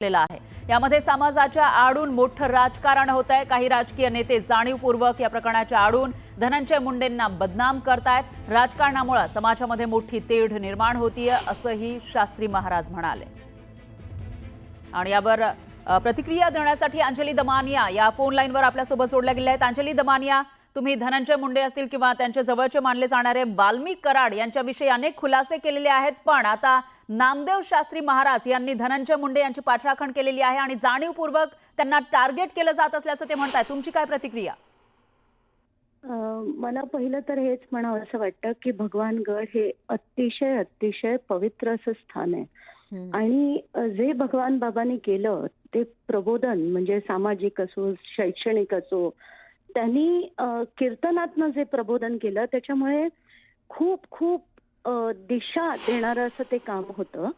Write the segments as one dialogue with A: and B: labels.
A: लेला आहे। यामध्ये समाजाच्या आडून मोठं राजकारण होत आहे। काही राजकीय नेते जाणीवपूर्वक या प्रकरणाच्या आडून धनंजय मुंडेंना बदनाम करतायत। राजकारणामुळे समाजामध्ये मोठी तेढ निर्माण होतीये असंही शास्त्री महाराज म्हणाले। आणि यावर प्रतिक्रिया देण्यासाठी अंजली दमानिया या फोन लाईनवर आपल्यासोबत जोडल्या गेल्या आहेत। अंजली दमानिया, तुम्ही धनंजय मुंडे असतील किंवा त्यांच्या जवळचे मानले जाणारे वाल्मिक कराड यांच्याविषयी अनेक खुलासे केलेले आहेत, पण आता नामदेव शास्त्री महाराज यांनी धनंजय मुंडे यांची पाठराखण केलेली आहे आणि जाणीवपूर्वक त्यांना टार्गेट केलं जात असल्याचं ते म्हणतात। तुमची काय प्रतिक्रिया?
B: मला पहिलं तर हेच म्हणावं असं वाटतं की भगवानगड हे अतिशय पवित्र असं स्थान आहे आणि जे भगवान बाबांनी केलं ते प्रबोधन म्हणजे सामाजिक असो शैक्षणिक असो त्यांनी कीर्तनातनं जे प्रबोधन केलं त्याच्यामुळे खूप खूप दिशा देणारं असं ते काम होतं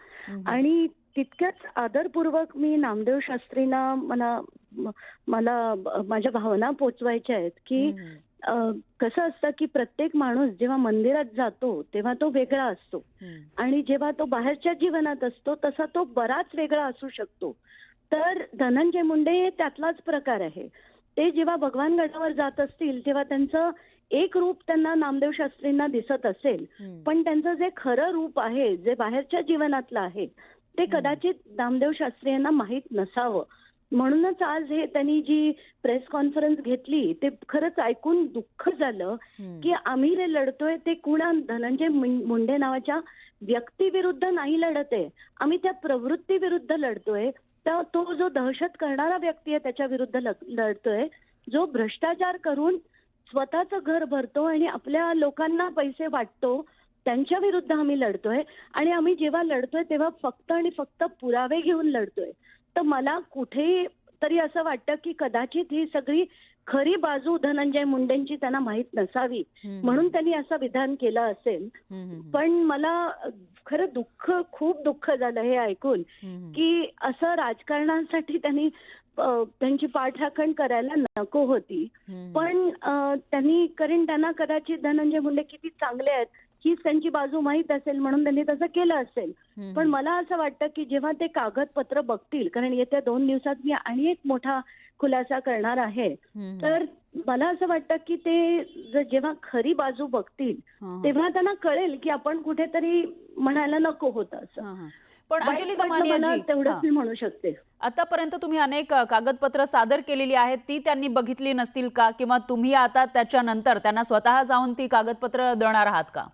B: आणि तितक्याच आदरपूर्वक मी नामदेव शास्त्रींना मला माझ्या भावना पोचवायच्या आहेत की कसं असतं की प्रत्येक माणूस जेव्हा मंदिरात जातो तेव्हा तो वेगळा असतो आणि जेव्हा तो बाहेरच्या जीवनात असतो तसा तो बराच वेगळा असू शकतो। तर धनंजय मुंडे त्यातलाच प्रकार आहे। ते जेव्हा भगवानगडावर जात असतील तेव्हा त्यांचं एक रूप त्यांना नामदेव शास्त्रींना दिसत असेल, पण त्यांचं जे खरं रूप आहे जे बाहेरच्या जीवनातलं आहे ते कदाचित नामदेव शास्त्री यांना माहीत नसावं। म्हणूनच आज हे त्यांनी जी प्रेस कॉन्फरन्स घेतली ते खरंच ऐकून दुःख झालं की आम्ही जे लढतोय ते कुणा धनंजय मुंडे नावाच्या व्यक्तीविरुद्ध नाही लढत आहे, आम्ही त्या प्रवृत्ती विरुद्ध लढतोय। तर तो जो दहशत करणारा व्यक्ती आहे त्याच्या विरुद्ध लढतोय, जो भ्रष्टाचार करून स्वतःचं घर भरतो आणि आपल्या लोकांना पैसे वाटतो त्यांच्या विरुद्ध आम्ही लढतोय आणि आम्ही जेव्हा लढतोय तेव्हा फक्त आणि फक्त पुरावे घेऊन लढतोय। तर मला कुठेही तरी असं वाटतं की कदाचित ही सगळी खरी बाजू धनंजय मुंडेंची त्यांना माहीत नसावी म्हणून त्यांनी असं विधान केलं असेल। पण मला खरं खूप दुःख झालं हे ऐकून की असं राजकारणासाठी त्यांची पाठराखण करायला नको होती। पण कारण त्यांना कदाचित धनंजय मुंडे किती चांगले आहेत हीच त्यांची बाजू माहीत असेल म्हणून त्यांनी तसं केलं असेल। पण मला असं वाटतं की जेव्हा ते कागदपत्र बघतील, कारण येत्या 2 दिवसात मी आणि एक मोठा खुलासा करणार आहे, तर मला असं वाटतं की ते जेव्हा खरी बाजू बघतील तेव्हा त्यांना कळेल की आपण कुठेतरी म्हणायला नको होतं असं।
A: पण अंजली दमानिया
B: तेवढंच मी म्हणू शकते।
A: आतापर्यंत तुम्ही अनेक कागदपत्र सादर केलेली आहेत, ती त्यांनी बघितली नसतील का, किंवा तुम्ही आता त्याच्यानंतर त्यांना स्वतः जाऊन ती कागदपत्र देणार आहात का?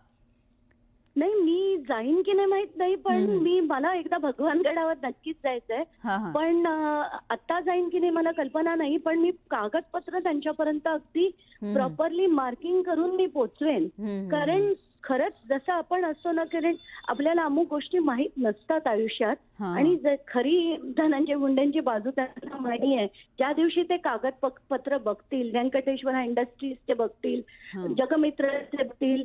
B: नाही, मी जाईन की नाही माहित नाही, पण मला एकदा भगवानगडावर नक्कीच जायचंय। पण आता जाईन की नाही मला कल्पना नाही, पण मी कागदपत्र त्यांच्यापर्यंत अगदी प्रॉपरली मार्किंग करून मी पोचवेन। कारण खरंच जसं आपण असतो ना, कारण आपल्याला अमुक गोष्टी माहीत नसतात आयुष्यात आणि खरी धनंजय मुंडेंची बाजू त्यांना माहिती आहे। ज्या दिवशी ते कागदपत्र बघतील, व्यंकटेश्वरा इंडस्ट्रीजचे बघतील, जगमित्रचे बघतील,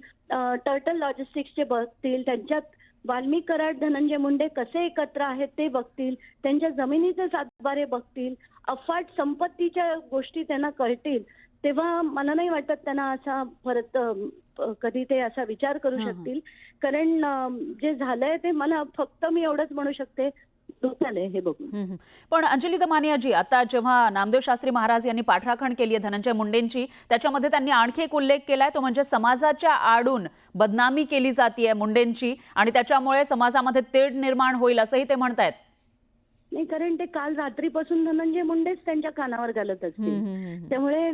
B: टर्टल लॉजिस्टिक्सचे बघतील, त्यांच्यात वाल्मिक कराड धनंजय मुंडे कसे एकत्र आहेत ते बघतील, त्यांच्या जमिनीचे सातबारे बघतील, अफाट संपत्तीच्या गोष्टी त्यांना कळतील, तेव्हा मला नाही वाटत त्यांना असा परत कधी ते असा विचार करू शकतील। कारण जे झालंय ते मला फक्त मी एवढंच म्हणू शकते, दुःख झालंय हे बघून।
A: पण अंजली दमानिया जी, आता जेव्हा नामदेव शास्त्री महाराज यांनी पाठराखण केली आहे धनंजय मुंडेंची, त्याच्यामध्ये त्यांनी आणखी एक उल्लेख केलाय, तो म्हणजे समाजाच्या आडून बदनामी केली जाते मुंडेंची आणि त्याच्यामुळे समाजामध्ये तेढ निर्माण होईल असंही ते म्हणतायत।
B: नाही, कारण ते काल रात्रीपासून धनंजय मुंडेच त्यांच्या कानावर घालत असतील, त्यामुळे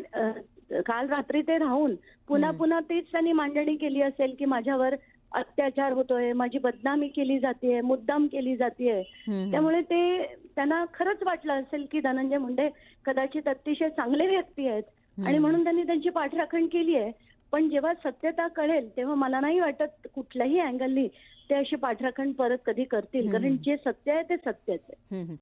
B: काल रात्री ते राहून पुन्हा तेच त्यांनी मांडणी केली असेल की माझ्यावर अत्याचार होतोय, माझी बदनामी केली जाते, मुद्दाम केली जाते। त्यामुळे ते त्यांना खरंच वाटलं असेल की धनंजय मुंडे कदाचित अतिशय चांगले व्यक्ती आहेत आणि म्हणून त्यांनी त्यांची पाठराखण केली आहे। पण जेव्हा सत्यता कळेल तेव्हा मला नाही वाटत कुठल्याही अँगलनी ते अशी पाठराखण परत कधी करतील, कारण जे सत्य आहे ते सत्यच आहे।